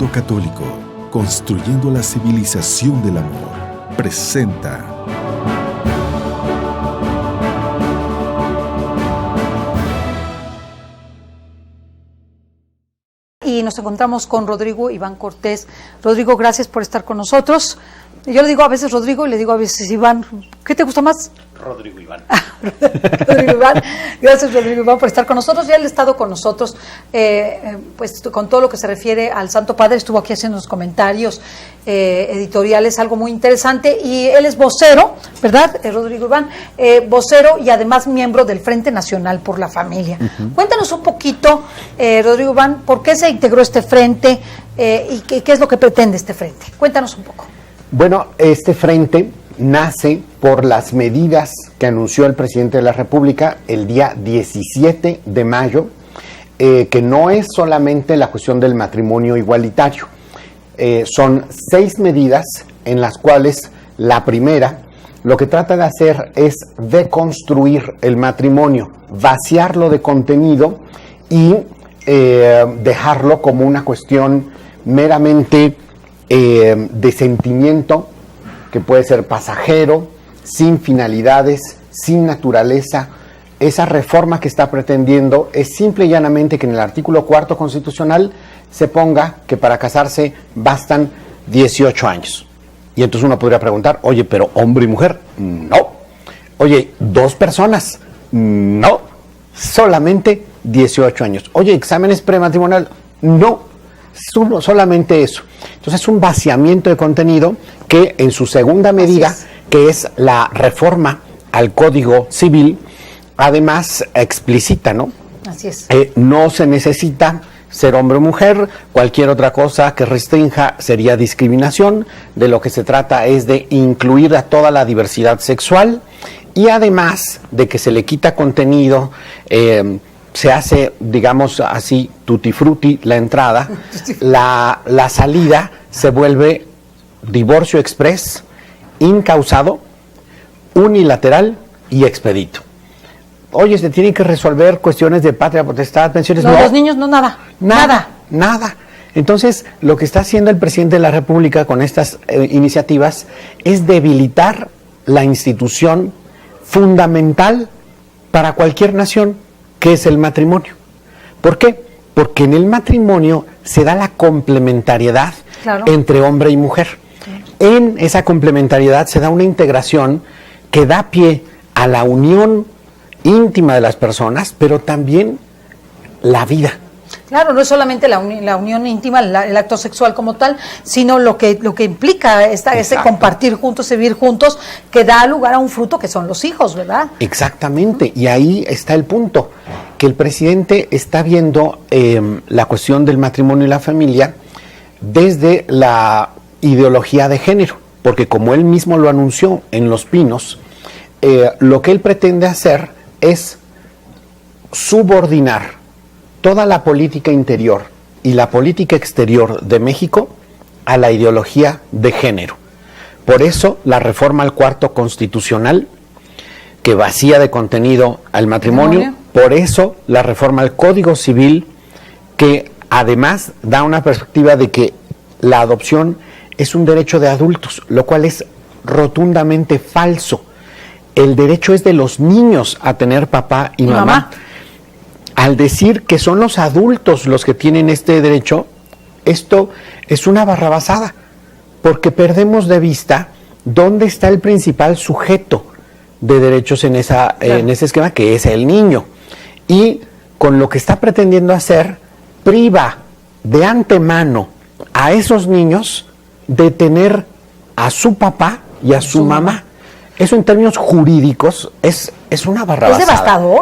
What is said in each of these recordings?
Centro Católico, construyendo la civilización del amor, presenta y nos encontramos con Rodrigo Iván Cortés. Rodrigo, gracias por estar con nosotros. Yo le digo a veces Rodrigo y le digo a veces Iván. ¿Qué te gusta más? Rodrigo Iván. Rodrigo Iván. Gracias, Rodrigo Iván, por estar con nosotros. Ya él ha estado con nosotros, pues con todo lo que se refiere al Santo Padre. Estuvo aquí haciendo unos comentarios editoriales, algo muy interesante. Y él es vocero, ¿verdad, Rodrigo Iván? Vocero y además miembro del Frente Nacional por la Familia. Cuéntanos un poquito, Rodrigo Iván, ¿por qué se integró este frente y qué es lo que pretende este frente? Cuéntanos un poco. Bueno, este frente nace por las medidas que anunció el presidente de la República el día 17 de mayo, que no es solamente la cuestión del matrimonio igualitario. Son 6 medidas en las cuales la primera lo que trata de hacer es deconstruir el matrimonio, vaciarlo de contenido y dejarlo como una cuestión meramente de sentimiento, que puede ser pasajero, sin finalidades, sin naturaleza. Esa reforma que está pretendiendo es simple y llanamente que en el artículo 4 constitucional se ponga que para casarse bastan 18 años. Y entonces uno podría preguntar, oye, pero hombre y mujer, no. Oye, 2 personas, no. Solamente 18 años. Oye, exámenes prematrimonial, no. Solamente eso. Entonces es un vaciamiento de contenido que en su segunda medida, que es la reforma al Código Civil, además explicita, ¿no? Así es. No se necesita ser hombre o mujer, cualquier otra cosa que restrinja sería discriminación. De lo que se trata es de incluir a toda la diversidad sexual y además de que se le quita contenido, se hace, digamos así, tutti frutti la entrada, la salida se vuelve divorcio express, incausado, unilateral y expedito. Oye, se tienen que resolver cuestiones de patria, potestad, pensiones. No, los niños no, nada. Entonces, lo que está haciendo el presidente de la República con estas iniciativas es debilitar la institución fundamental para cualquier nación, que es el matrimonio. ¿Por qué? Porque en el matrimonio se da la complementariedad entre hombre y mujer. En esa complementariedad se da una integración que da pie a la unión íntima de las personas, pero también la vida. Claro, no es solamente la unión íntima, el acto sexual como tal, sino lo que implica ese compartir juntos, vivir juntos, que da lugar a un fruto que son los hijos, ¿verdad? Exactamente, y ahí está el punto, que el presidente está viendo la cuestión del matrimonio y la familia desde la ideología de género, porque como él mismo lo anunció en Los Pinos, lo que él pretende hacer es subordinar toda la política interior y la política exterior de México a la ideología de género. Por eso la reforma al 4º constitucional, que vacía de contenido al matrimonio, por eso la reforma al Código Civil, que además da una perspectiva de que la adopción es un derecho de adultos, lo cual es rotundamente falso. El derecho es de los niños a tener papá y mamá. Al decir que son los adultos los que tienen este derecho, esto es una barrabasada, porque perdemos de vista dónde está el principal sujeto de derechos en ese esquema, que es el niño. Y con lo que está pretendiendo hacer, priva de antemano a esos niños de tener a su papá y a su mamá. Eso en términos jurídicos es una barrabasada.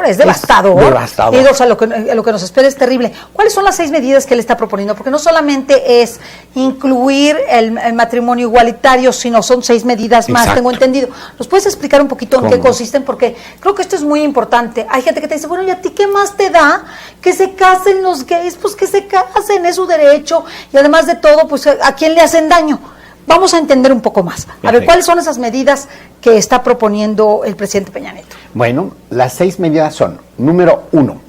Es devastador. Devastador. Y o sea, lo que nos espera es terrible. ¿Cuáles son las 6 medidas que él está proponiendo? Porque no solamente es incluir el matrimonio igualitario, sino son 6 medidas más, tengo entendido. ¿Nos puedes explicar un poquito en qué consisten? Porque creo que esto es muy importante. Hay gente que te dice, bueno, ¿y a ti qué más te da que se casen los gays? Pues que se casen, es su derecho. Y además de todo, pues ¿a quién le hacen daño? Vamos a entender un poco más. A ver, ¿cuáles son esas medidas que está proponiendo el presidente Peña Nieto? Bueno, las 6 medidas son, número 1,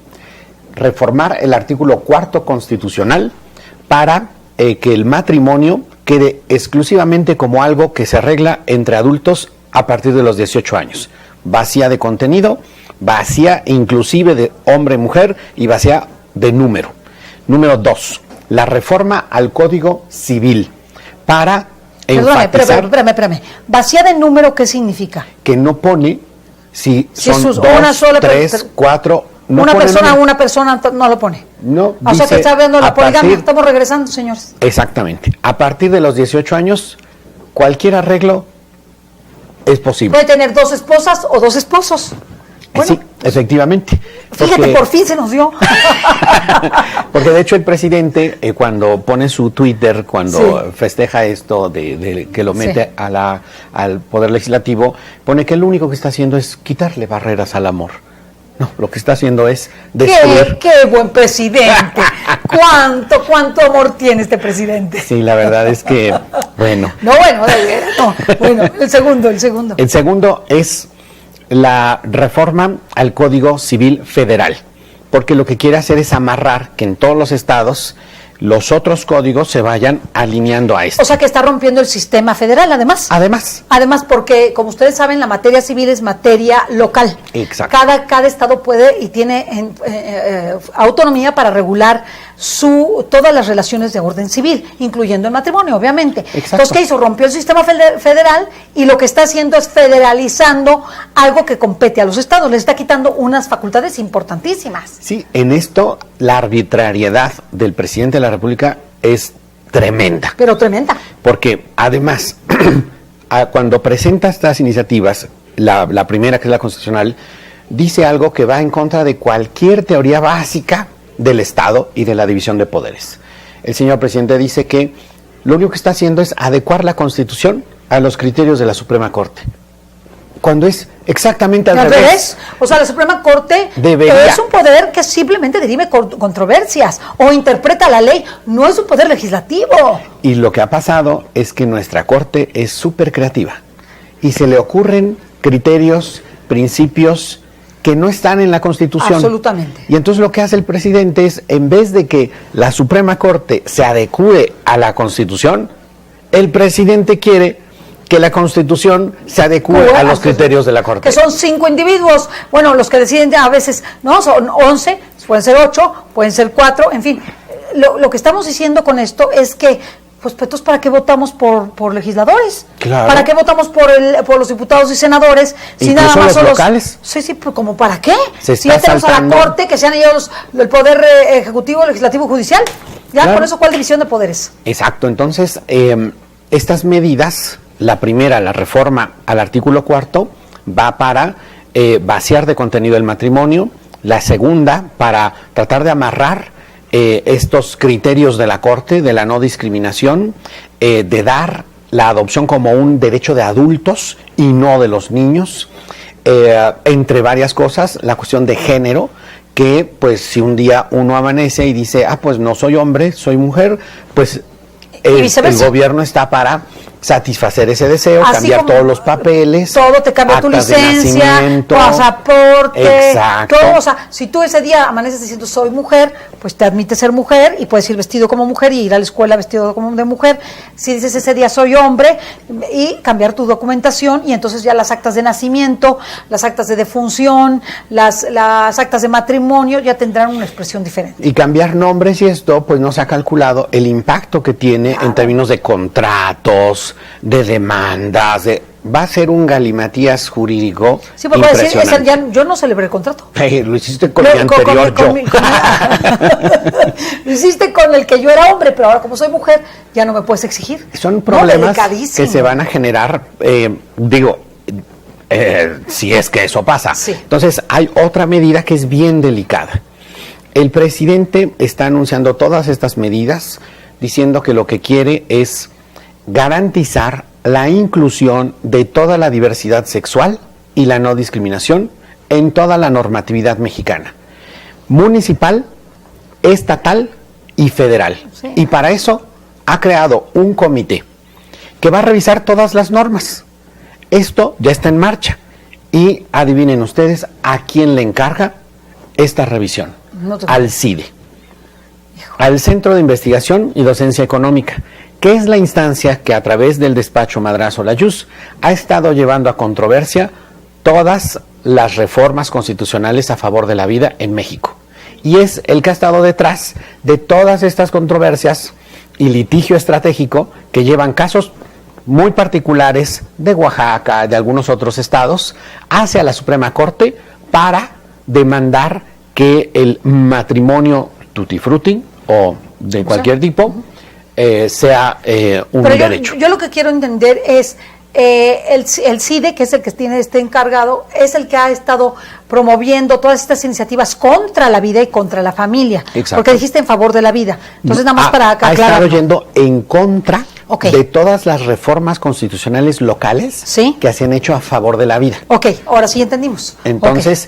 reformar el artículo 4º constitucional para que el matrimonio quede exclusivamente como algo que se arregla entre adultos a partir de los 18 años. Vacía de contenido, vacía inclusive de hombre-mujer y vacía de número. Número 2, la reforma al Código Civil para enfatizar... Espérame. ¿Vacía de número qué significa? Que no pone si son es 2, una sola 3, 4... No una pone persona no lo pone. No, o sea que está viendo la poligamia. partir, estamos regresando, señores. Exactamente. A partir de los 18 años, cualquier arreglo es posible. Puede tener 2 esposas o 2 esposos. Bueno, sí, efectivamente. Fíjate, por fin se nos dio. Porque de hecho el presidente, cuando pone su Twitter, cuando Sí. festeja esto de que lo mete Sí. al Poder Legislativo, pone que lo único que está haciendo es quitarle barreras al amor. No, lo que está haciendo es destruir. ¡Qué buen presidente! ¿Cuánto amor tiene este presidente? Sí, la verdad es que, bueno. Bueno, el segundo. El segundo es la reforma al Código Civil Federal, porque lo que quiere hacer es amarrar que en todos los estados los otros códigos se vayan alineando a esto. O sea que está rompiendo el sistema federal, además. Además, porque, como ustedes saben, la materia civil es materia local. Exacto. Cada estado puede y tiene autonomía para regular todas las relaciones de orden civil, incluyendo el matrimonio, obviamente. Exacto. Entonces, ¿qué hizo? Rompió el sistema federal y lo que está haciendo es federalizando algo que compete a los estados. Les está quitando unas facultades importantísimas. Sí, en esto la arbitrariedad del presidente de la República es tremenda. Pero tremenda. Porque además, cuando presenta estas iniciativas, la primera, que es la constitucional, dice algo que va en contra de cualquier teoría básica del Estado y de la división de poderes. El señor presidente dice que lo único que está haciendo es adecuar la Constitución a los criterios de la Suprema Corte, cuando es exactamente al revés. O sea, la Suprema Corte es un poder que simplemente dirime controversias o interpreta la ley, no es un poder legislativo. Y lo que ha pasado es que nuestra Corte es súper creativa y se le ocurren criterios, principios que no están en la Constitución. Absolutamente. Y entonces lo que hace el presidente es, en vez de que la Suprema Corte se adecue a la Constitución, el presidente quiere que la Constitución se adecue a los criterios de la Corte. Que son 5 individuos, bueno, los que deciden a veces, ¿no? Son 11, pueden ser 8, pueden ser 4, en fin. Lo que estamos diciendo con esto es que, pues entonces, ¿para qué votamos por legisladores? Claro. ¿Para qué votamos por los diputados y senadores? Si incluso nada más los son locales. Sí, pues ¿como para qué? Se Si ya está tenemos a la saltando. Corte, que sean ellos el poder ejecutivo, legislativo, judicial. Ya, Claro. con eso, ¿cuál división de poderes? Exacto, entonces, estas medidas, la primera, la reforma al artículo 4, va para vaciar de contenido el matrimonio. La segunda, para tratar de amarrar estos criterios de la Corte, de la no discriminación, de dar la adopción como un derecho de adultos y no de los niños, entre varias cosas, la cuestión de género, que pues si un día uno amanece y dice, pues no soy hombre, soy mujer, pues el gobierno está para satisfacer ese deseo, Así cambiar como todos los papeles, todo, te cambia tu actas de licencia, nacimiento, pasaporte, exacto. todo. O sea, si tú ese día amaneces diciendo soy mujer, pues te admites ser mujer y puedes ir vestido como mujer y ir a la escuela vestido como de mujer. Si dices ese día soy hombre, y cambiar tu documentación, y entonces ya las actas de nacimiento, las actas de defunción, las actas de matrimonio ya tendrán una expresión diferente. Y cambiar nombres, y esto pues no se ha calculado el impacto que tiene en términos de contratos, de demandas, va a ser un galimatías jurídico. Sí, porque decir, impresionante. yo no celebré el contrato. Lo hiciste con mi anterior yo. Lo hiciste con el que yo era hombre, pero ahora como soy mujer, ya no me puedes exigir. Son problemas que se van a generar, si es que eso pasa. Sí. Entonces, hay otra medida que es bien delicada. El presidente está anunciando todas estas medidas, diciendo que lo que quiere es garantizar la inclusión de toda la diversidad sexual y la no discriminación en toda la normatividad mexicana, municipal, estatal y federal. Sí. Y para eso ha creado un comité que va a revisar todas las normas. Esto ya está en marcha. Y adivinen ustedes a quién le encarga esta revisión. No te... Al CIDE. Híjole. al Centro de Investigación y Docencia Económica, que es la instancia que a través del despacho Madrazo Layuz ha estado llevando a controversia todas las reformas constitucionales a favor de la vida en México. Y es el que ha estado detrás de todas estas controversias y litigio estratégico que llevan casos muy particulares de Oaxaca, de algunos otros estados, hacia la Suprema Corte para demandar que el matrimonio tutti frutti o de cualquier tipo sea un derecho. Yo lo que quiero entender es el CIDE, que es el que tiene este encargado, es el que ha estado promoviendo todas estas iniciativas contra la vida y contra la familia. Exacto. Porque dijiste en favor de la vida. Entonces, nada más para aclarar. Ha estado yendo en contra Okay. de todas las reformas constitucionales locales ¿Sí? que se han hecho a favor de la vida. Ok, ahora sí entendimos. Entonces,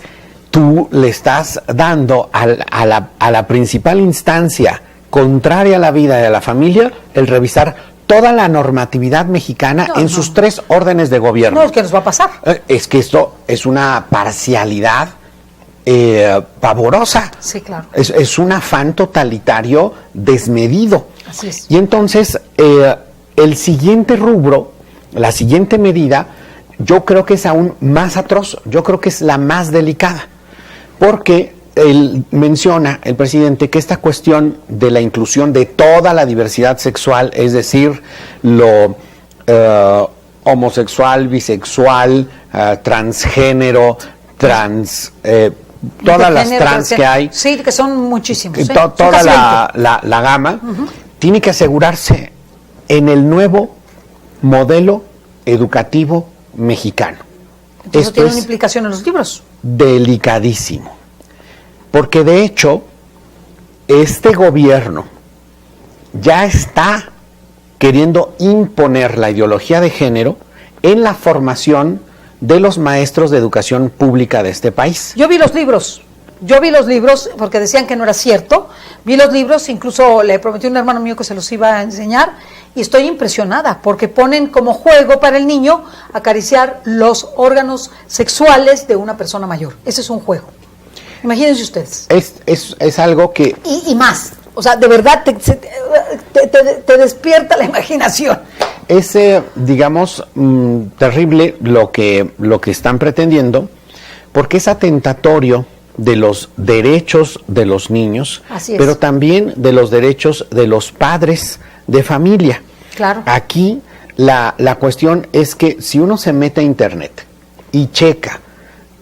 tú le estás dando a la principal instancia contraria a la vida y a la familia el revisar toda la normatividad mexicana en sus 3 órdenes de gobierno. No, es que nos va a pasar. Es que esto es una parcialidad pavorosa. Sí, claro. Es un afán totalitario desmedido. Así es. Y entonces, el siguiente rubro, la siguiente medida, yo creo que es aún más atroz, yo creo que es la más delicada, porque él menciona, el presidente, que esta cuestión de la inclusión de toda la diversidad sexual, es decir, lo homosexual, bisexual, transgénero, todas las trans que hay. Sí, que son muchísimos. Toda la gama, tiene que asegurarse en el nuevo modelo educativo mexicano. Entonces, Esto tiene es una implicación en los libros. delicadísimo, porque de hecho este gobierno ya está queriendo imponer la ideología de género en la formación de los maestros de educación pública de este país. Yo vi los libros porque decían que no era cierto. Vi los libros, incluso le prometí a un hermano mío que se los iba a enseñar y estoy impresionada porque ponen como juego para el niño acariciar los órganos sexuales de una persona mayor. Ese es un juego. Imagínense ustedes. Es algo que... Y más. O sea, de verdad te despierta la imaginación. Es, digamos, terrible lo que están pretendiendo, porque es atentatorio de los derechos de los niños, Así es. pero también de los derechos de los padres de familia. Claro. Aquí la cuestión es que si uno se mete a internet y checa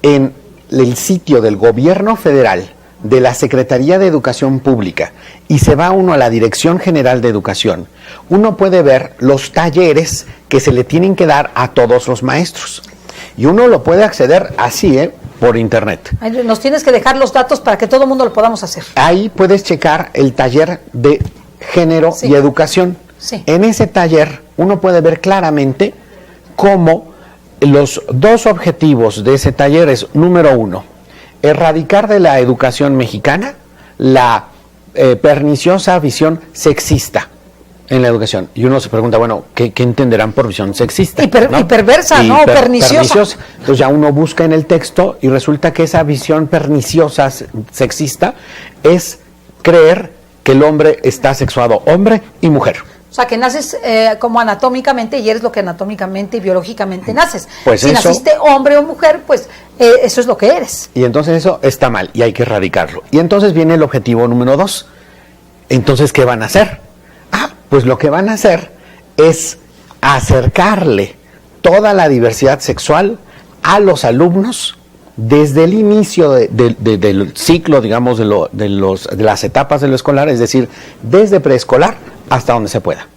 en el sitio del gobierno federal, de la Secretaría de Educación Pública, y se va uno a la Dirección General de Educación, uno puede ver los talleres que se le tienen que dar a todos los maestros. Y uno lo puede acceder así, por internet. Nos tienes que dejar los datos para que todo el mundo lo podamos hacer. Ahí puedes checar el taller de género Sí. y educación. Sí. En ese taller uno puede ver claramente cómo los 2 objetivos de ese taller es, número 1, erradicar de la educación mexicana la perniciosa visión sexista en la educación. Y uno se pregunta, bueno, ¿qué entenderán por visión sexista? Y perversa, ¿no? Perniciosa. Entonces ya uno busca en el texto y resulta que esa visión perniciosa sexista es creer que el hombre está sexuado hombre y mujer. O sea, que naces como anatómicamente y eres lo que anatómicamente y biológicamente naces. Pues si eso, naciste hombre o mujer, pues eso es lo que eres. Y entonces eso está mal y hay que erradicarlo. Y entonces viene el objetivo número 2. Entonces, ¿qué van a hacer? Pues lo que van a hacer es acercarle toda la diversidad sexual a los alumnos desde el inicio del ciclo, digamos, de las etapas de lo escolar, es decir, desde preescolar hasta donde se pueda.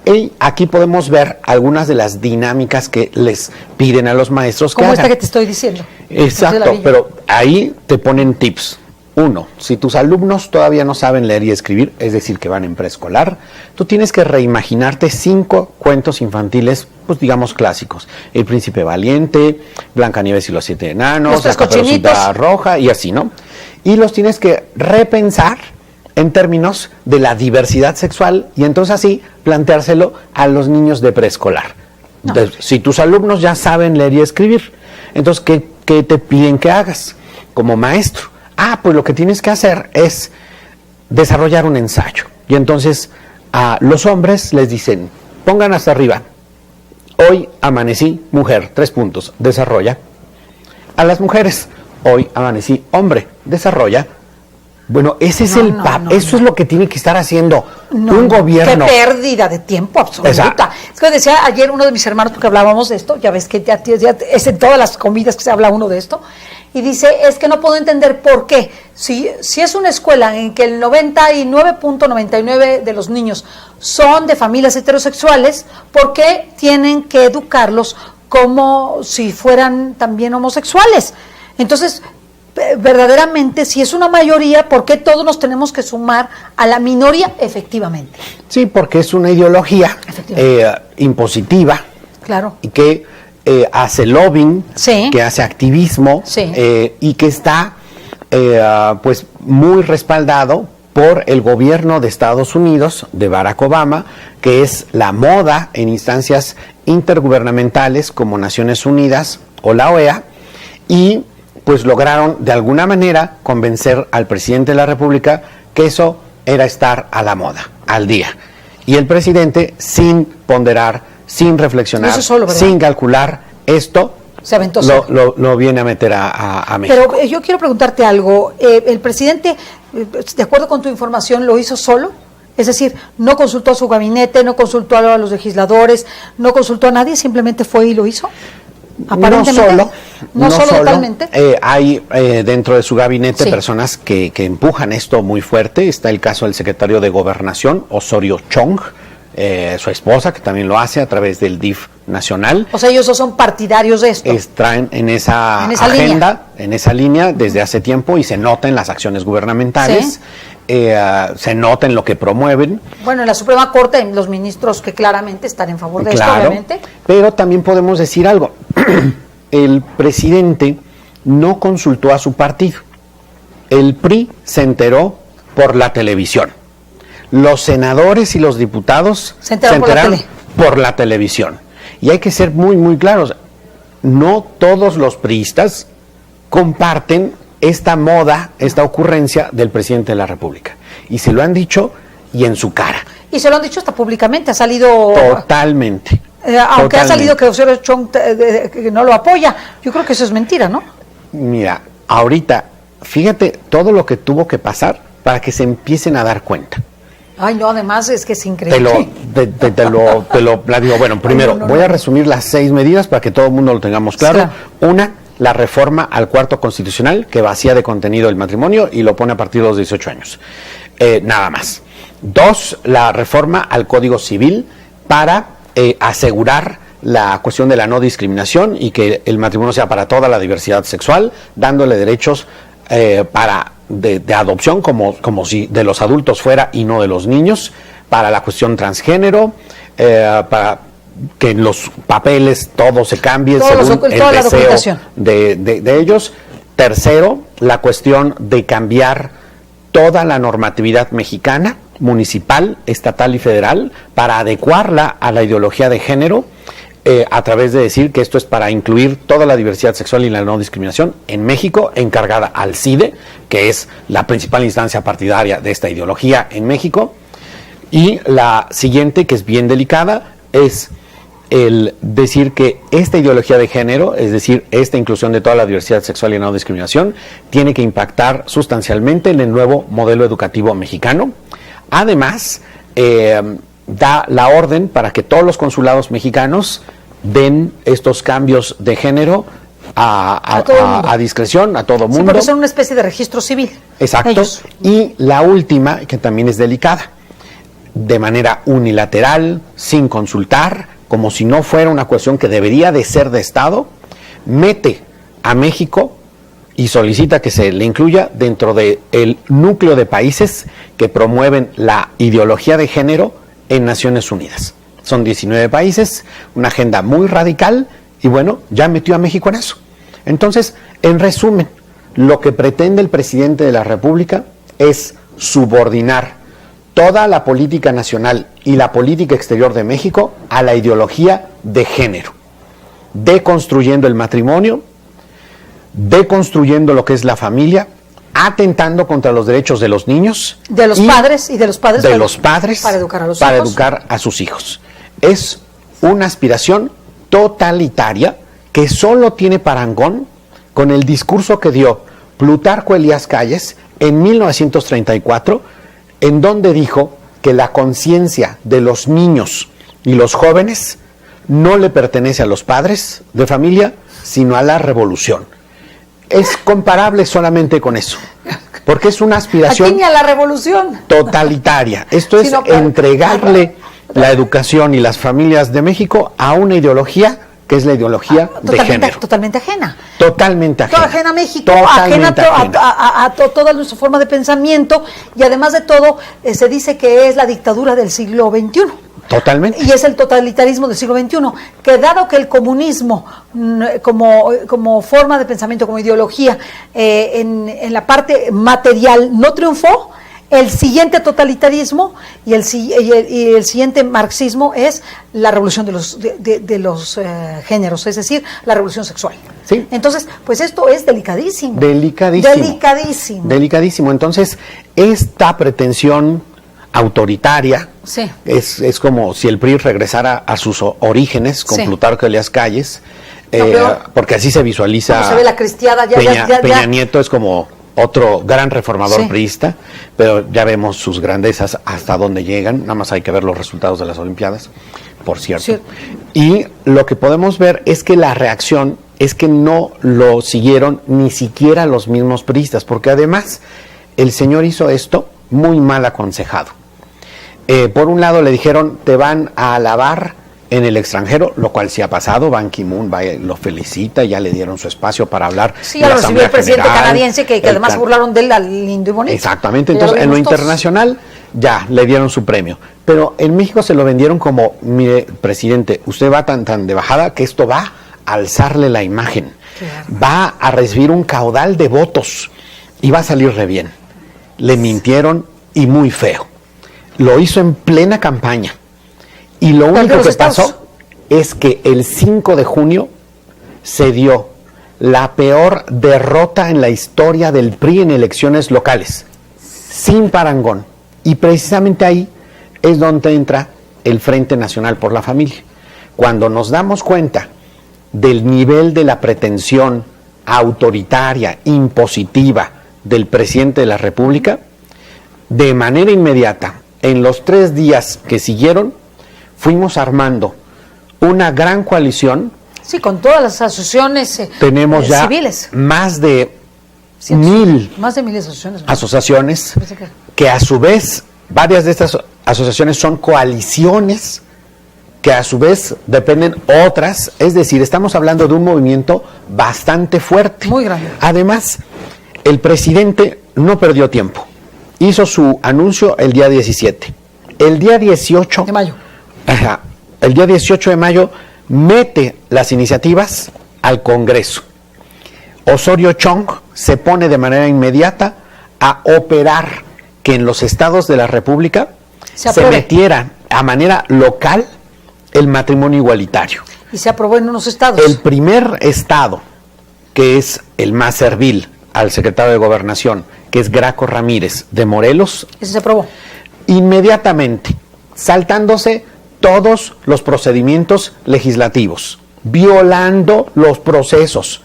Y aquí podemos ver algunas de las dinámicas que les piden a los maestros que Como hagan. esta que te estoy diciendo. Exacto, pero ahí te ponen tips. 1, si tus alumnos todavía no saben leer y escribir, es decir, que van en preescolar, tú tienes que reimaginarte 5 cuentos infantiles, pues digamos clásicos. El Príncipe Valiente, Blancanieves y los 7 enanos, Los 3 La Caperucita cochinitos. Roja y así, ¿no? Y los tienes que repensar en términos de la diversidad sexual y entonces así planteárselo a los niños de preescolar. No. Si tus alumnos ya saben leer y escribir, entonces, ¿qué te piden que hagas como maestro? Pues lo que tienes que hacer es desarrollar un ensayo. Y entonces a los hombres les dicen, pongan hasta arriba, hoy amanecí mujer, 3 puntos, desarrolla. A las mujeres, hoy amanecí hombre, desarrolla. Bueno, ese es eso es lo que tiene que estar haciendo un gobierno. Qué pérdida de tiempo absoluta. Exacto. Es que decía ayer uno de mis hermanos, porque hablábamos de esto, ya ves que ya es en todas las comidas que se habla uno de esto, y dice, es que no puedo entender por qué. Si es una escuela en que el 99.99 de los niños son de familias heterosexuales, ¿por qué tienen que educarlos como si fueran también homosexuales? Entonces, verdaderamente, si es una mayoría, ¿por qué todos nos tenemos que sumar a la minoría? Efectivamente. Sí, porque es una ideología impositiva. Claro. Y que hace lobbying, sí, que hace activismo, sí, y que está pues muy respaldado por el gobierno de Estados Unidos, de Barack Obama, que es la moda en instancias intergubernamentales como Naciones Unidas o la OEA, y pues lograron de alguna manera convencer al presidente de la República que eso era estar a la moda, al día. Y el presidente, sin ponderar, sin reflexionar, sin calcular esto, se aventó lo viene a meter a México. Pero yo quiero preguntarte algo. ¿El presidente, de acuerdo con tu información, lo hizo solo? Es decir, no consultó a su gabinete, no consultó a los legisladores, no consultó a nadie, simplemente fue y lo hizo. Aparentemente, no solo totalmente. Hay dentro de su gabinete personas que empujan esto muy fuerte. Está el caso del secretario de Gobernación, Osorio Chong, su esposa, que también lo hace a través del DIF nacional. O sea, ellos son partidarios de esto. Traen en esa agenda, en esa línea desde hace tiempo, y se nota en las acciones gubernamentales. Se nota en lo que promueven. Bueno, en la Suprema Corte, los ministros que claramente están en favor de esto, obviamente. Pero también podemos decir algo. El presidente no consultó a su partido. El PRI se enteró por la televisión. Los senadores y los diputados se enteraron por la televisión. Y hay que ser muy, muy claros. No todos los priistas comparten esta moda, esta ocurrencia del presidente de la República. Y se lo han dicho y en su cara. Y se lo han dicho hasta públicamente, ha salido... Totalmente. Aunque ha salido que Osorio Chong que no lo apoya. Yo creo que eso es mentira, ¿no? Mira, ahorita, fíjate todo lo que tuvo que pasar para que se empiecen a dar cuenta. Ay, no, además es que es increíble. Te lo digo. Bueno, primero, voy a resumir las 6 medidas para que todo el mundo lo tengamos claro. Una, la reforma al cuarto constitucional, que vacía de contenido el matrimonio y lo pone a partir de los 18 años. Nada más. 2, la reforma al Código Civil para asegurar la cuestión de la no discriminación y que el matrimonio sea para toda la diversidad sexual, dándole derechos de adopción como si de los adultos fuera y no de los niños, para la cuestión transgénero, para que en los papeles todo se cambie según el deseo de ellos. Tercero, la cuestión de cambiar toda la normatividad mexicana, municipal, estatal y federal, para adecuarla a la ideología de género, a través de decir que esto es para incluir toda la diversidad sexual y la no discriminación en México, encargada al CIDE, que es la principal instancia partidaria de esta ideología en México. Y la siguiente, que es bien delicada, es el decir que esta ideología de género, es decir, esta inclusión de toda la diversidad sexual y no discriminación, tiene que impactar sustancialmente en el nuevo modelo educativo mexicano. Además, da la orden para que todos los consulados mexicanos den estos cambios de género a discreción, a todo mundo. Sí, porque son una especie de registro civil. Exacto. Ellos. Y la última, que también es delicada, de manera unilateral, sin consultar, como si no fuera una cuestión que debería de ser de Estado, mete a México y solicita que se le incluya dentro del núcleo de países que promueven la ideología de género en Naciones Unidas. Son 19 países, una agenda muy radical, y bueno, ya metió a México en eso. Entonces, en resumen, lo que pretende el presidente de la República es subordinar toda la política nacional y la política exterior de México a la ideología de género, deconstruyendo el matrimonio, deconstruyendo lo que es la familia, atentando contra los derechos de los niños, de los padres y de los padres, de los padres para educar a los para hijos. educar a sus hijos. Es una aspiración totalitaria que solo tiene parangón con el discurso que dio Plutarco Elías Calles en 1934, en donde dijo que la conciencia de los niños y los jóvenes no le pertenece a los padres de familia, sino a la revolución. Es comparable solamente con eso, porque es una aspiración Aquí ni a la revolución totalitaria. Esto es Sino para- entregarle la educación y las familias de México a una ideología que es la ideología de género. totalmente ajena. Totalmente ajena. Toda ajena a México, Totalmente ajena. a toda nuestra forma de pensamiento, y además de todo, se dice que es la dictadura del siglo XXI. Totalmente. Y es el totalitarismo del siglo XXI, que dado que el comunismo como forma de pensamiento, como ideología, en la parte material no triunfó, el siguiente totalitarismo y el siguiente marxismo es la revolución de los géneros, es decir, la revolución sexual. Sí. Entonces, pues esto es delicadísimo. Delicadísimo. Delicadísimo. Delicadísimo. Entonces, esta pretensión autoritaria Sí. es como si el PRI regresara a sus orígenes con Sí. Plutarco Elías Calles, No, pero- porque así se visualiza. Como se ve la cristiada, ya- Peña, ya- Peña Nieto es como otro gran reformador Sí. priista, pero ya vemos sus grandezas hasta dónde llegan, nada más hay que ver los resultados de las Olimpiadas, por cierto. Sí. Y lo que podemos ver es que la reacción es que no lo siguieron ni siquiera los mismos priistas, porque además el señor hizo esto muy mal aconsejado. Por un lado le dijeron, te van a alabar en el extranjero, lo cual sí ha pasado. Ban Ki-moon lo felicita, ya le dieron su espacio para hablar. Sí, en ya la lo recibió el Asamblea presidente General, canadiense, que el además se burlaron de él, lindo y bonito. Exactamente, Que ya entonces en lo vimos todos. internacional ya le dieron su premio. Pero en México se lo vendieron como, mire, presidente, usted va tan de bajada que esto va a alzarle la imagen. Va a recibir un caudal de votos y va a salir re bien. Le mintieron y muy feo. Lo hizo en plena campaña. Y lo único los que estados. pasó es que el 5 de junio se dio la peor derrota en la historia del PRI en elecciones locales, sin parangón. Y precisamente ahí es donde entra el Frente Nacional por la Familia. Cuando nos damos cuenta del nivel de la pretensión autoritaria, impositiva del presidente de la República, de manera inmediata, en los 3 días que siguieron, fuimos armando una gran coalición. Sí, con todas las asociaciones Tenemos ya civiles. más de Cientos, 1000 Más de 1000 asociaciones. asociaciones, Parece que- que a su vez, varias de estas asociaciones son coaliciones, que a su vez dependen otras, es decir, estamos hablando de un movimiento bastante fuerte. Muy grande. Además, el presidente no perdió tiempo. Hizo su anuncio el día 17. El día 18 De mayo. Ajá, el día 18 de mayo mete las iniciativas al Congreso. Osorio Chong se pone de manera inmediata a operar que en los estados de la República Se se apruebe. metiera a manera local el matrimonio igualitario. Y se aprobó en unos estados. El primer estado, que es el más servil al secretario de Gobernación, que es Graco Ramírez de Morelos, Ese se aprobó. inmediatamente, saltándose todos los procedimientos legislativos, violando los procesos,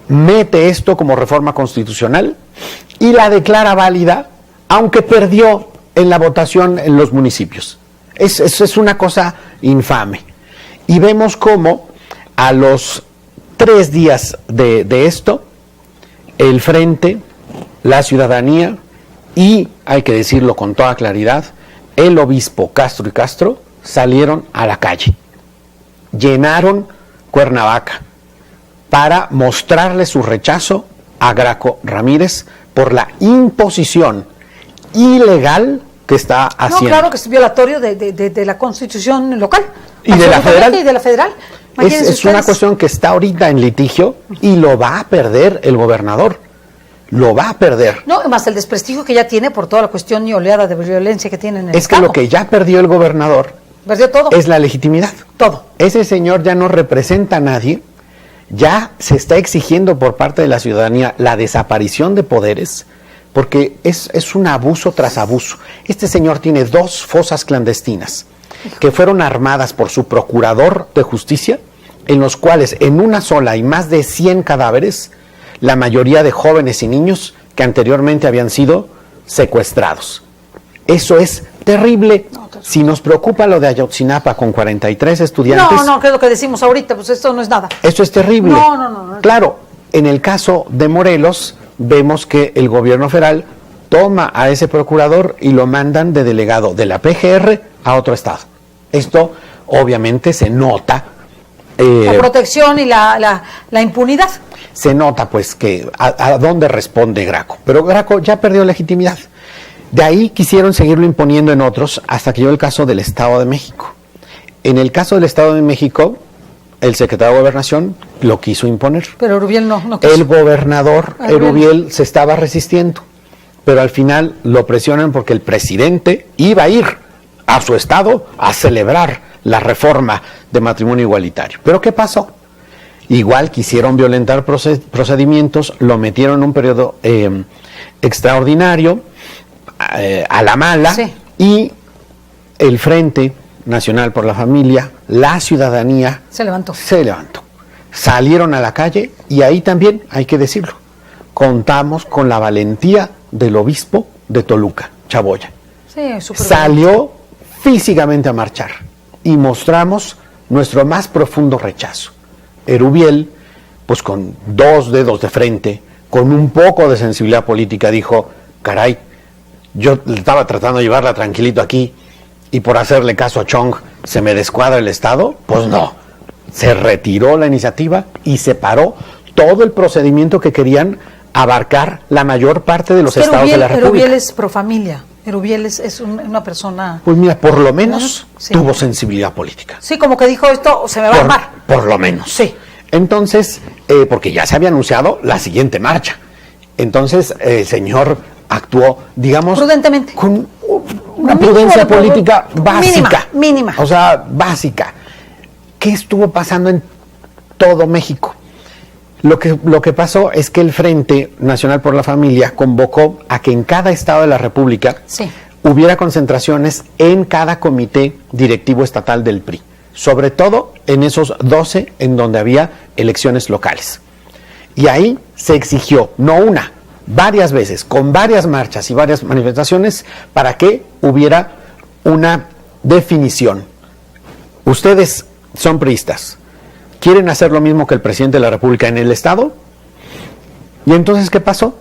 mete esto como reforma constitucional y la declara válida, aunque perdió en la votación en los municipios. Es una cosa infame. Y vemos cómo a los 3 días de esto, el Frente, la ciudadanía y, hay que decirlo con toda claridad, el obispo Castro y Castro salieron a la calle, llenaron Cuernavaca para mostrarle su rechazo a Graco Ramírez por la imposición ilegal que está haciendo. No, claro que es violatorio de la Constitución local. ¿Y de la Absolutamente, federal? Y de la federal. Imagínense Es una ustedes. cuestión que está ahorita en litigio y lo va a perder el gobernador. Lo va a perder. No, más el desprestigio que ya tiene por toda la cuestión y oleada de violencia que tiene en el Es que Estado. lo que ya perdió el gobernador Perdió todo. es la legitimidad. Todo. Ese señor ya no representa a nadie ya se está exigiendo por parte de la ciudadanía la desaparición de poderes, porque es un abuso tras abuso. Este señor tiene 2 fosas clandestinas que fueron armadas por su procurador de justicia, en los cuales en una sola hay más de 100 cadáveres, la mayoría de jóvenes y niños que anteriormente habían sido secuestrados. Eso es terrible. Si nos preocupa lo de Ayotzinapa con 43 estudiantes... No, que es lo que decimos ahorita, pues esto no es nada. Esto es terrible. No. Claro, en el caso de Morelos, vemos que el gobierno federal toma a ese procurador y lo mandan de delegado de la PGR a otro estado. Esto obviamente se nota. La protección y la impunidad. Se nota pues que a dónde responde Graco. Pero Graco ya perdió legitimidad. De ahí quisieron seguirlo imponiendo en otros hasta que llegó el caso del Estado de México. En el caso del Estado de México, el secretario de Gobernación lo quiso imponer. Pero Erubiel no quiso. El gobernador Erubiel se estaba resistiendo, pero al final lo presionan porque el presidente iba a ir a su estado a celebrar la reforma de matrimonio igualitario. ¿Pero qué pasó? Igual quisieron violentar procedimientos, lo metieron en un periodo extraordinario, a la mala, sí. Y el Frente Nacional por la Familia, la ciudadanía se levantó. Salieron a la calle y ahí también, hay que decirlo, contamos con la valentía del obispo de Toluca, Chaboya. Sí, súper salió físicamente a marchar y mostramos nuestro más profundo rechazo. Erubiel, pues con 2 dedos de frente, con un poco de sensibilidad política, dijo, caray, yo estaba tratando de llevarla tranquilito aquí y por hacerle caso a Chong se me descuadra el Estado. Pues no, se retiró la iniciativa y se paró todo el procedimiento que querían abarcar la mayor parte de los estados de la República. Erubiel es pro familia. Erubiel es una persona... Pues mira, por lo menos sí. Tuvo sensibilidad política. Sí, como que dijo esto, se me va a armar. Por lo menos. Sí. Entonces, porque ya se había anunciado la siguiente marcha. Entonces, el señor actuó, digamos... Prudentemente. Con una prudencia política básica. Mínima. O sea, básica. ¿Qué estuvo pasando en todo México? Lo que pasó es que el Frente Nacional por la Familia convocó a que en cada estado de la República hubiera concentraciones en cada comité directivo estatal del PRI, sobre todo en esos 12 en donde había elecciones locales. Y ahí se exigió, no una, varias veces, con varias marchas y varias manifestaciones, para que hubiera una definición. Ustedes son priistas, ¿quieren hacer lo mismo que el presidente de la República en el Estado? Y entonces, ¿qué pasó?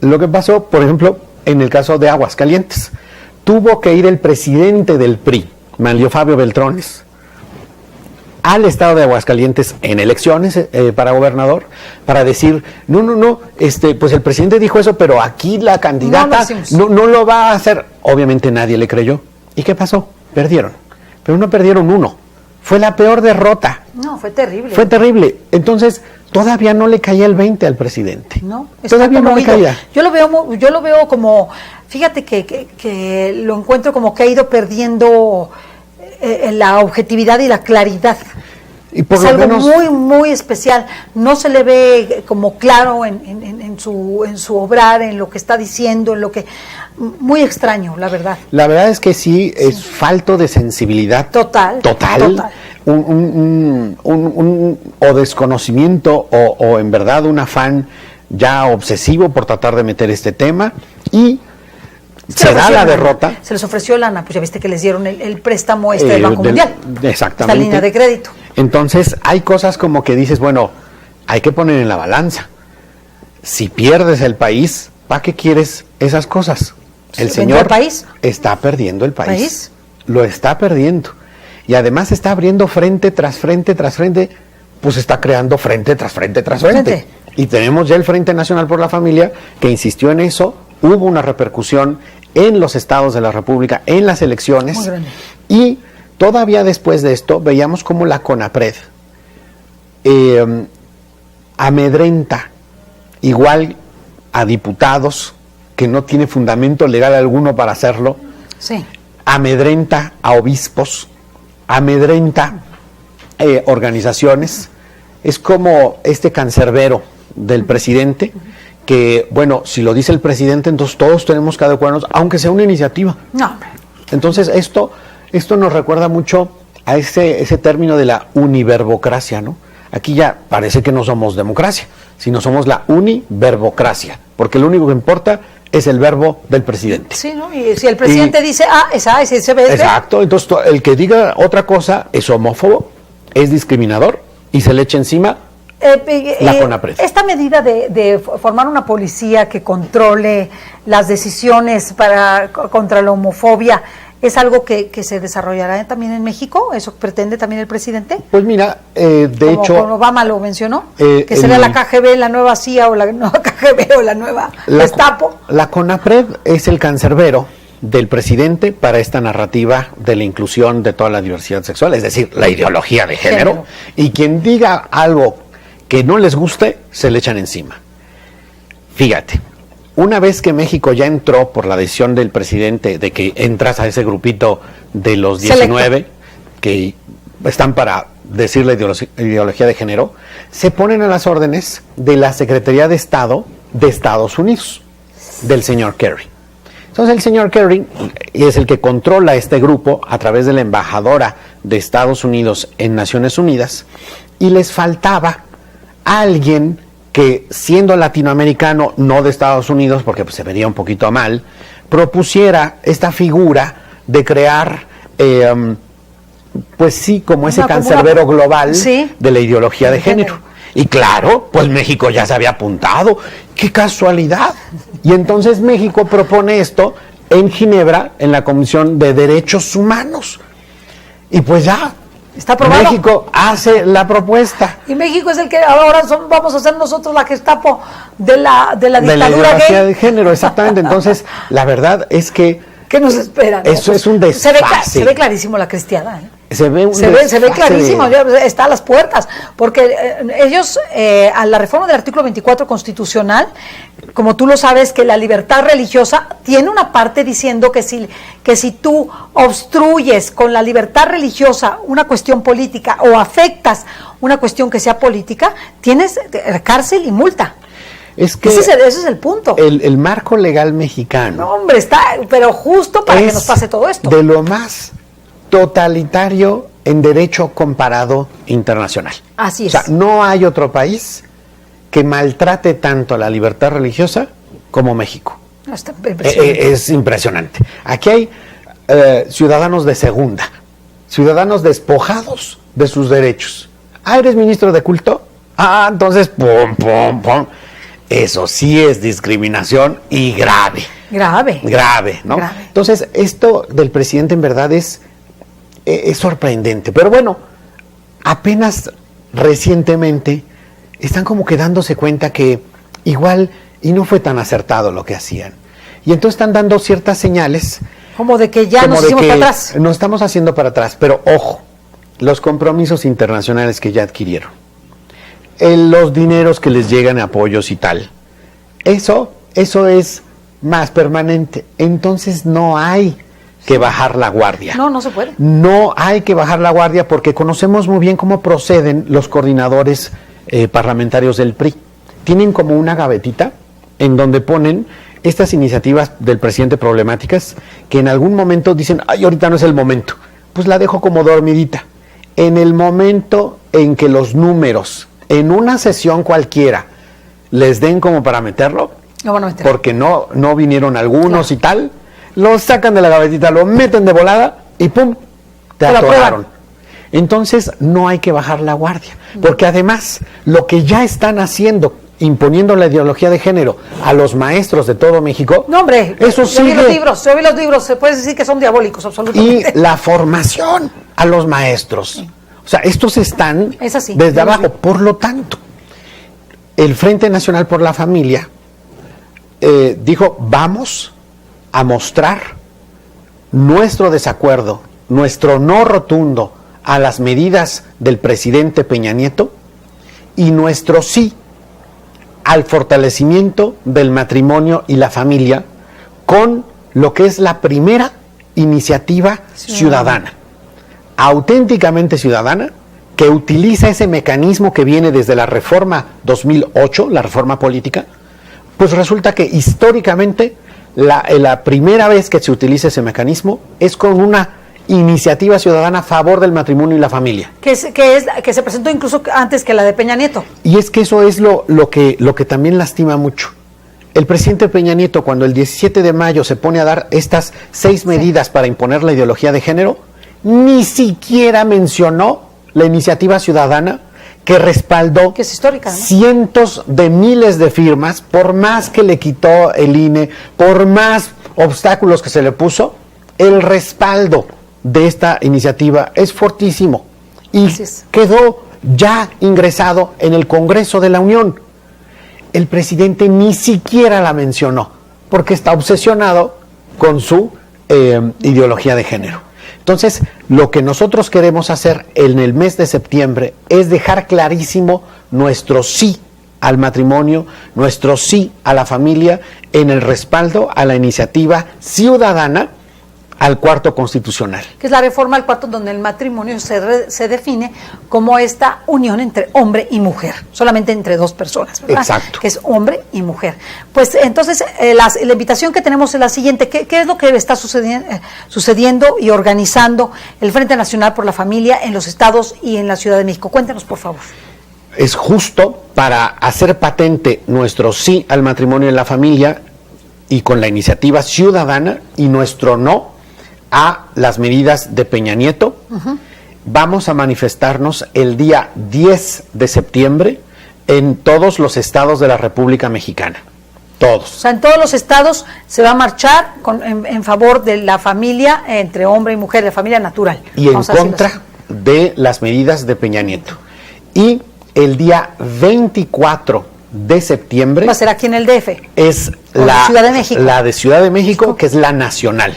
Lo que pasó, por ejemplo, en el caso de Aguascalientes, tuvo que ir el presidente del PRI, Manlio Fabio Beltrones, al Estado de Aguascalientes en elecciones para gobernador, para decir, no, pues el presidente dijo eso, pero aquí la candidata no lo va a hacer. Obviamente nadie le creyó. ¿Y qué pasó? Perdieron. Pero no perdieron uno. Fue la peor derrota. No, fue terrible. Fue terrible. Entonces, todavía no le caía el 20 al presidente. No, todavía no le caía. Yo lo veo como, fíjate que lo encuentro como que ha ido perdiendo la objetividad y la claridad. Y por es lo algo menos, muy, muy especial. No se le ve como claro en su obrar, en lo que está diciendo, en lo que... Muy extraño, la verdad. La verdad es que sí, es falto de sensibilidad. Total. O desconocimiento o en verdad un afán ya obsesivo por tratar de meter este tema y se da la derrota. Se les ofreció lana, pues ya viste que les dieron el préstamo del Banco Mundial. Exactamente. Esta línea de crédito. Entonces hay cosas como que dices, bueno, hay que poner en la balanza. Si pierdes el país, ¿para qué quieres esas cosas? El señor está perdiendo el país. Lo está perdiendo. Y además está abriendo frente tras frente tras frente, pues está creando frente tras frente tras frente. Y tenemos ya el Frente Nacional por la Familia, que insistió en eso. Hubo una repercusión en los estados de la República, en las elecciones. Muy grande. Y todavía después de esto, veíamos cómo la CONAPRED amedrenta igual a diputados que no tiene fundamento legal alguno para hacerlo, amedrenta a obispos, amedrenta organizaciones es como este cancerbero del presidente, que, bueno, si lo dice el presidente, entonces todos tenemos que adecuarnos, aunque sea una iniciativa. No, hombre. Entonces, esto nos recuerda mucho a ese término de la univerbocracia, ¿no? Aquí ya parece que no somos democracia, sino somos la univerbocracia, porque lo único que importa es el verbo del presidente. Sí, ¿no? Y si el presidente dice A, es A, y si dice B, es B. Exacto, entonces el que diga otra cosa es homófobo, es discriminador y se le echa encima la CONAPRED. Esta medida de formar una policía que controle las decisiones contra la homofobia, ¿es algo que se desarrollará también en México? ¿Eso pretende también el presidente? Pues mira, de hecho... Como Obama lo mencionó, que será la KGB, la nueva CIA o la nueva KGB o la nueva Gestapo. La CONAPRED es el cancerbero del presidente para esta narrativa de la inclusión de toda la diversidad sexual, es decir, la ideología de género. Y quien diga algo que no les guste, se le echan encima. Fíjate, una vez que México ya entró por la decisión del presidente de que entras a ese grupito de los 19 Selecto, que están para decir la ideología de género, se ponen a las órdenes de la Secretaría de Estado de Estados Unidos, del señor Kerry. Entonces el señor Kerry es el que controla este grupo a través de la embajadora de Estados Unidos en Naciones Unidas, y les faltaba alguien que, siendo latinoamericano, no de Estados Unidos, porque pues, se vería un poquito mal, propusiera esta figura de crear, pues sí, como ese cancerbero global, sí, de la ideología de género. Y claro, pues México ya se había apuntado. ¡Qué casualidad! Y entonces México propone esto en Ginebra, en la Comisión de Derechos Humanos. Y pues ya, está aprobado. México hace la propuesta. Y México es el que ahora vamos a ser nosotros la Gestapo de la dictadura de la ideología gay. de género, exactamente. Entonces, la verdad es que... ¿Qué nos espera? Eso es un desfase. Se ve clarísimo la cristiana, ¿eh? Se ve clarísimo, ya está a las puertas, porque ellos, a la reforma del artículo 24 constitucional, como tú lo sabes, que la libertad religiosa tiene una parte diciendo que si tú obstruyes con la libertad religiosa una cuestión política o afectas una cuestión que sea política, tienes cárcel y multa. Es que ese es el punto. El marco legal mexicano. No, hombre, está, pero justo para que nos pase todo esto. De lo más totalitario en derecho comparado internacional. Así es. O sea, no hay otro país que maltrate tanto la libertad religiosa como México. Está impresionante. Es impresionante. Aquí hay ciudadanos de segunda, ciudadanos despojados de sus derechos. Ah, ¿eres ministro de culto? Ah, entonces, pum, pum, pum. Eso sí es discriminación y grave. Grave, ¿no? Grave. Entonces, esto del presidente en verdad es sorprendente. Pero bueno, apenas recientemente están como que dándose cuenta que igual y no fue tan acertado lo que hacían. Y entonces están dando ciertas señales. Como de que ya nos hicimos para atrás. Nos estamos haciendo para atrás, pero ojo, los compromisos internacionales que ya adquirieron, los dineros que les llegan a apoyos y tal, eso es más permanente. Entonces no hay que bajar la guardia. No se puede. No hay que bajar la guardia porque conocemos muy bien cómo proceden los coordinadores parlamentarios del PRI. Tienen como una gavetita en donde ponen estas iniciativas del presidente problemáticas que en algún momento dicen, ay, ahorita no es el momento. Pues la dejo como dormidita. En el momento en que los números en una sesión cualquiera les den como para meterlo, lo van a meter. Porque no vinieron algunos, claro, y tal, lo sacan de la gavetita, lo meten de volada y ¡pum! Te atoraron. Entonces no hay que bajar la guardia, porque además lo que ya están haciendo, imponiendo la ideología de género a los maestros de todo México, no, hombre, eso yo vi los libros, se puede decir que son diabólicos, absolutamente. Y la formación a los maestros. Sí. O sea, estos están así, desde abajo. Por lo tanto, el Frente Nacional por la Familia dijo, vamos a mostrar nuestro desacuerdo, nuestro no rotundo a las medidas del presidente Peña Nieto y nuestro sí al fortalecimiento del matrimonio y la familia con lo que es la primera iniciativa ciudadana, auténticamente ciudadana, que utiliza ese mecanismo que viene desde la reforma 2008, la reforma política, pues resulta que históricamente la primera vez que se utiliza ese mecanismo es con una iniciativa ciudadana a favor del matrimonio y la familia. Que se presentó incluso antes que la de Peña Nieto. Y es que eso es lo que también lastima mucho. El presidente Peña Nieto, cuando el 17 de mayo se pone a dar estas 6 medidas para imponer la ideología de género, ni siquiera mencionó la iniciativa ciudadana que respaldó, que es histórica, ¿no?, cientos de miles de firmas, por más que le quitó el INE, por más obstáculos que se le puso, el respaldo de esta iniciativa es fortísimo y quedó ya ingresado en el Congreso de la Unión. El presidente ni siquiera la mencionó porque está obsesionado con su ideología de género. Entonces, lo que nosotros queremos hacer en el mes de septiembre es dejar clarísimo nuestro sí al matrimonio, nuestro sí a la familia, en el respaldo a la iniciativa ciudadana al cuarto constitucional. Que es la reforma al cuarto, donde el matrimonio se define como esta unión entre hombre y mujer, solamente entre 2 personas, ¿verdad? Exacto. Que es hombre y mujer. Pues entonces, la invitación que tenemos es la siguiente. ¿Qué es lo que está sucediendo y organizando el Frente Nacional por la Familia en los estados y en la Ciudad de México? Cuéntanos, por favor. Es justo para hacer patente nuestro sí al matrimonio y la familia y con la iniciativa ciudadana y nuestro no a las medidas de Peña Nieto. Vamos a manifestarnos el día 10 de septiembre en todos los estados de la República Mexicana. Todos. O sea, en todos los estados se va a marchar en favor de la familia entre hombre y mujer, de familia natural. Y en contra de las medidas de Peña Nieto. Y el día 24 de septiembre... Va a ser aquí en el DF. Es la Ciudad de México. La de Ciudad de México, que es la nacional.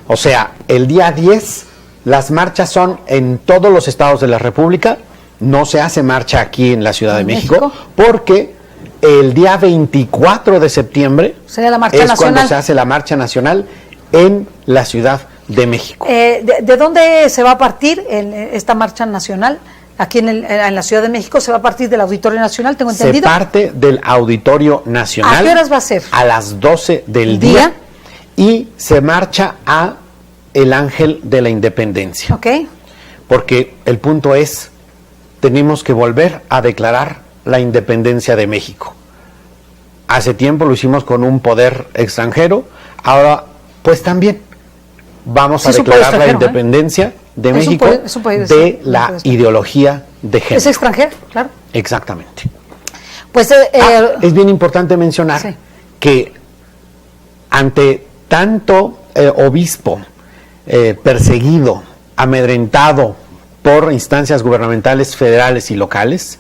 O sea, el día 10, las marchas son en todos los estados de la República, no se hace marcha aquí en la Ciudad de México, porque el día 24 de septiembre sería la marcha es nacional, cuando se hace la marcha nacional en la Ciudad de México. ¿De dónde se va a partir esta marcha nacional? Aquí en la Ciudad de México se va a partir del Auditorio Nacional, tengo entendido. Se parte del Auditorio Nacional. ¿A qué horas va a ser? A las 12 del día. Y se marcha a el Ángel de la Independencia. Ok. Porque el punto es, tenemos que volver a declarar la independencia de México. Hace tiempo lo hicimos con un poder extranjero, ahora pues también vamos a declarar la independencia de México de la ideología de género. Es extranjero, claro. Exactamente. Pues es bien importante mencionar que ante tanto obispo perseguido, amedrentado por instancias gubernamentales federales y locales,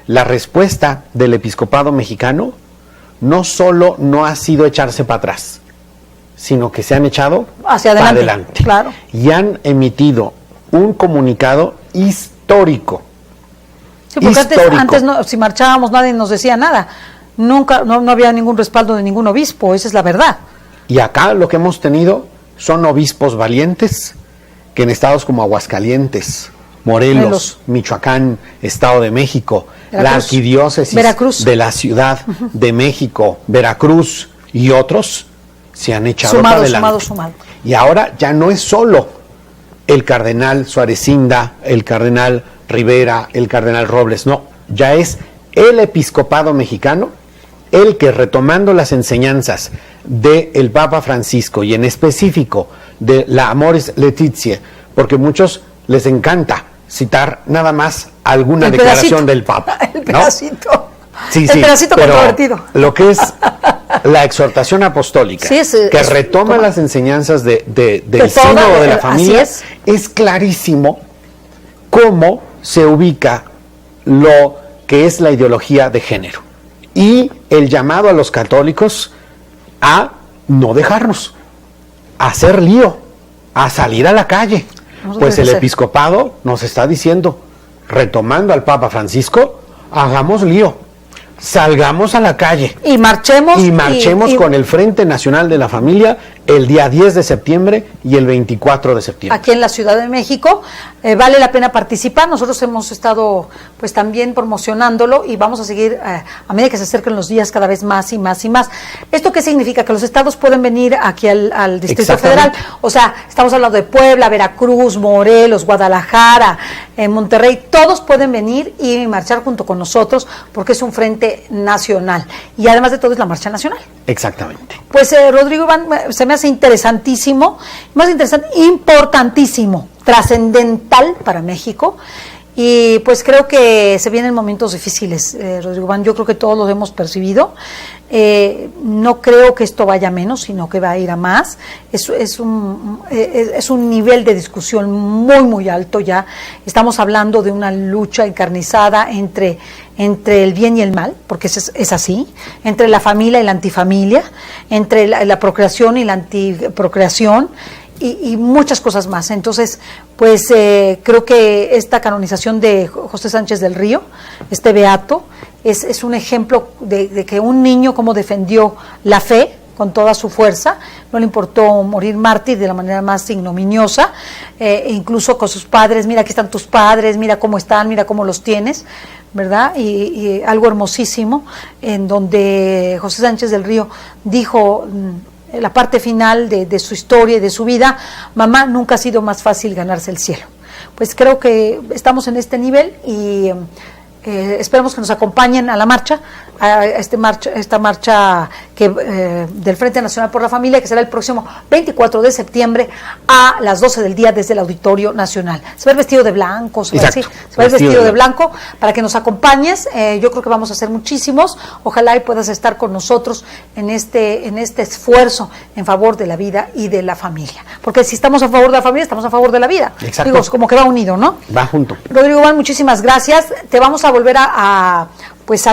la respuesta del episcopado mexicano no solo no ha sido echarse para atrás, sino que se han echado hacia adelante. Claro. Y han emitido un comunicado histórico. Sí, porque antes no, si marchábamos nadie nos decía nada. Nunca, no había ningún respaldo de ningún obispo, esa es la verdad. Y acá lo que hemos tenido son obispos valientes que en estados como Aguascalientes, Morelos, Michoacán, Estado de México, Veracruz, la arquidiócesis de la Ciudad de México, Veracruz y otros se han echado para adelante. Sumado. Y ahora ya no es solo el cardenal Suarezinda, el cardenal Rivera, el cardenal Robles, no, ya es el episcopado mexicano el que, retomando las enseñanzas del Papa Francisco y en específico de la Amoris Laetitia, porque muchos les encanta citar nada más alguna declaración del Papa. El pedacito. ¿No? Sí, el pedacito pero controvertido. Lo que es la exhortación apostólica, que retoma las enseñanzas del sínodo de la familia, es clarísimo cómo se ubica lo que es la ideología de género. Y el llamado a los católicos a no dejarnos, a hacer lío, a salir a la calle. Pues el episcopado nos está diciendo, retomando al Papa Francisco, hagamos lío, salgamos a la calle. Y marchemos. Con el Frente Nacional de la Familia el día 10 de septiembre y el 24 de septiembre. Aquí en la Ciudad de México. Vale la pena participar. Nosotros hemos estado pues también promocionándolo y vamos a seguir a medida que se acerquen los días cada vez más y más y más. ¿Esto qué significa? Que los estados pueden venir aquí al Distrito Federal. O sea, estamos hablando de Puebla, Veracruz, Morelos, Guadalajara, Monterrey. Todos pueden venir y marchar junto con nosotros porque es un frente nacional. Y además de todo es la marcha nacional. Exactamente. Pues Rodrigo Iván, se me hace interesantísimo, más interesante, importantísimo, trascendental para México. Y pues creo que se vienen momentos difíciles, Rodrigo Iván, yo creo que todos los hemos percibido. No creo que esto vaya a menos, sino que va a ir a más. Es un nivel de discusión muy, muy alto ya. Estamos hablando de una lucha encarnizada entre el bien y el mal, porque es así, entre la familia y la antifamilia, entre la procreación y la antiprocreación, y muchas cosas más. Entonces, pues creo que esta canonización de José Sánchez del Río, este beato, es un ejemplo de que un niño como defendió la fe con toda su fuerza, no le importó morir mártir de la manera más ignominiosa, incluso con sus padres. Mira, aquí están tus padres, mira cómo están, mira cómo los tienes, ¿verdad? Y algo hermosísimo, en donde José Sánchez del Río dijo, la parte final de su historia y de su vida: mamá, nunca ha sido más fácil ganarse el cielo. Pues creo que estamos en este nivel y esperamos que nos acompañen a la marcha, esta marcha que del Frente Nacional por la Familia, que será el próximo 24 de septiembre a las 12 del día desde el Auditorio Nacional. Se va a ir vestido de blanco, se va a ir vestido de blanco para que nos acompañes. Yo creo que vamos a hacer muchísimos. Ojalá y puedas estar con nosotros en este esfuerzo en favor de la vida y de la familia. Porque si estamos a favor de la familia, estamos a favor de la vida. Exacto. Digo, como que va unido, ¿no? Va junto. Rodrigo Iván, muchísimas gracias. Te vamos a volver a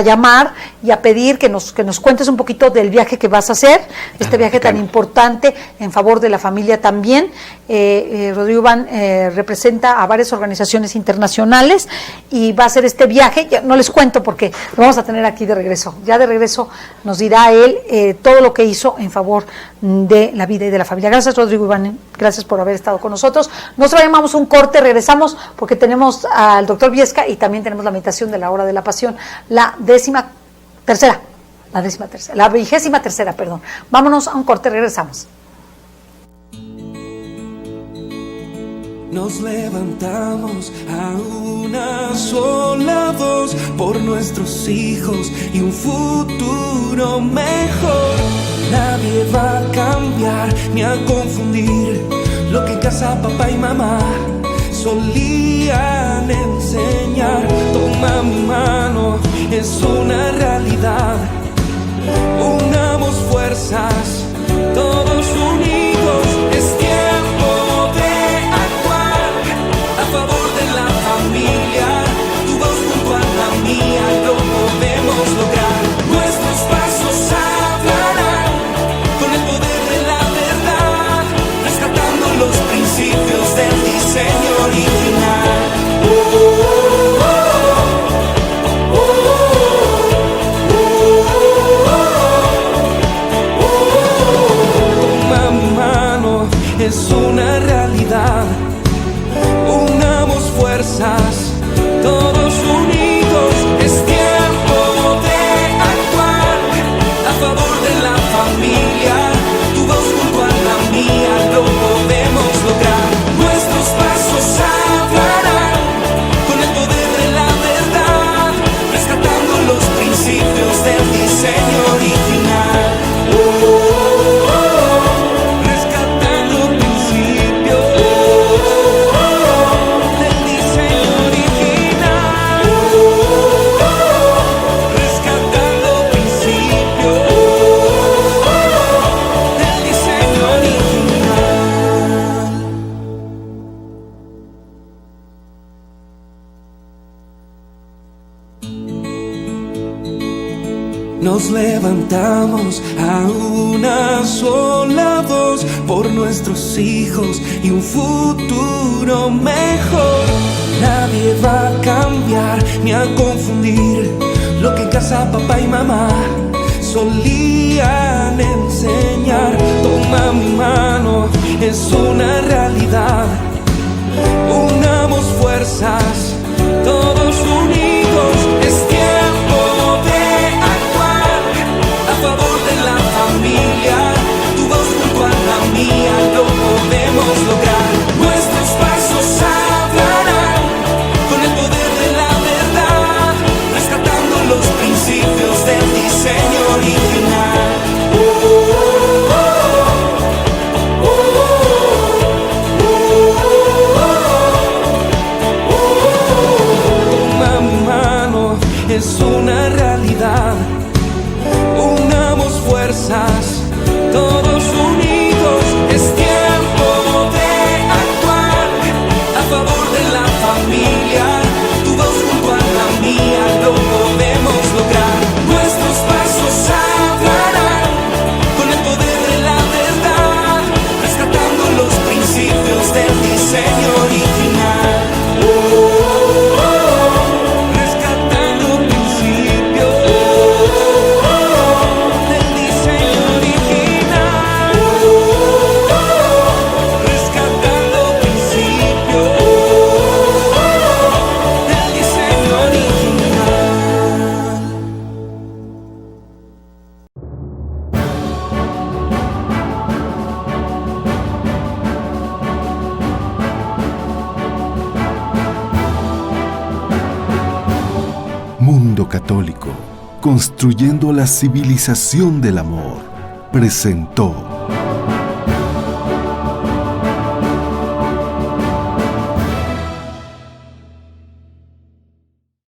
llamar y a pedir que nos cuentes un poquito del viaje que vas a hacer, este viaje tan importante en favor de la familia también. Rodrigo Iván representa a varias organizaciones internacionales y va a hacer este viaje. Ya no les cuento porque lo vamos a tener aquí de regreso. Ya de regreso nos dirá él todo lo que hizo en favor de la vida y de la familia. Gracias, Rodrigo Iván, gracias por haber estado con nosotros. Nosotros llamamos un corte, regresamos porque tenemos al doctor Viesca y también tenemos la meditación de la hora de la pasión, la 23ª, perdón. Vámonos a un corte, regresamos. Nos levantamos a una sola voz por nuestros hijos y un futuro mejor. Nadie va a cambiar ni a confundir lo que en casa papá y mamá solían enseñar. Toma mi mano, es una realidad. Unamos fuerzas, todos unidos. Es tiempo de actuar a favor de la familia. Tu voz junto a la mía, lo podemos lograr. Nuestros pasos hablarán con el poder de la verdad, rescatando los principios del diseño original. Toma mi mano, es una realidad. Unamos fuerzas, todos unidos. Es tiempo de actuar a favor de la familia. Tu voz junto a la mía, lo podemos lograr. Nuestros pasos hablarán con el poder de la verdad, rescatando los principios del diseño original. Rescatando principios del diseño original. Rescatando principios del diseño original. Nos levantamos a una sola voz por nuestros hijos y un futuro mejor. Nadie va a cambiar ni a confundir lo que en casa papá y mamá solían enseñar. Toma mi mano, es una realidad. Unamos fuerzas, todos unidos. Es tiempo de actuar a favor de la familia. Tu voz junto a la mía, lo podemos lograr. Nuestros pasos hablarán con el poder de la verdad, rescatando los principios del diseño original. Toma mi mano, es una realidad. Unamos fuerzas, todos unidos. Es tiempo de actuar a favor de la familia. Tu voz junto a la mía, lo podemos lograr. Nuestros pasos hablarán con el poder de la verdad, rescatando los principios del diseño original. Rescatando principios del diseño original. Rescatando principios del diseño original. Mundo Católico, construyendo la civilización del amor, presentó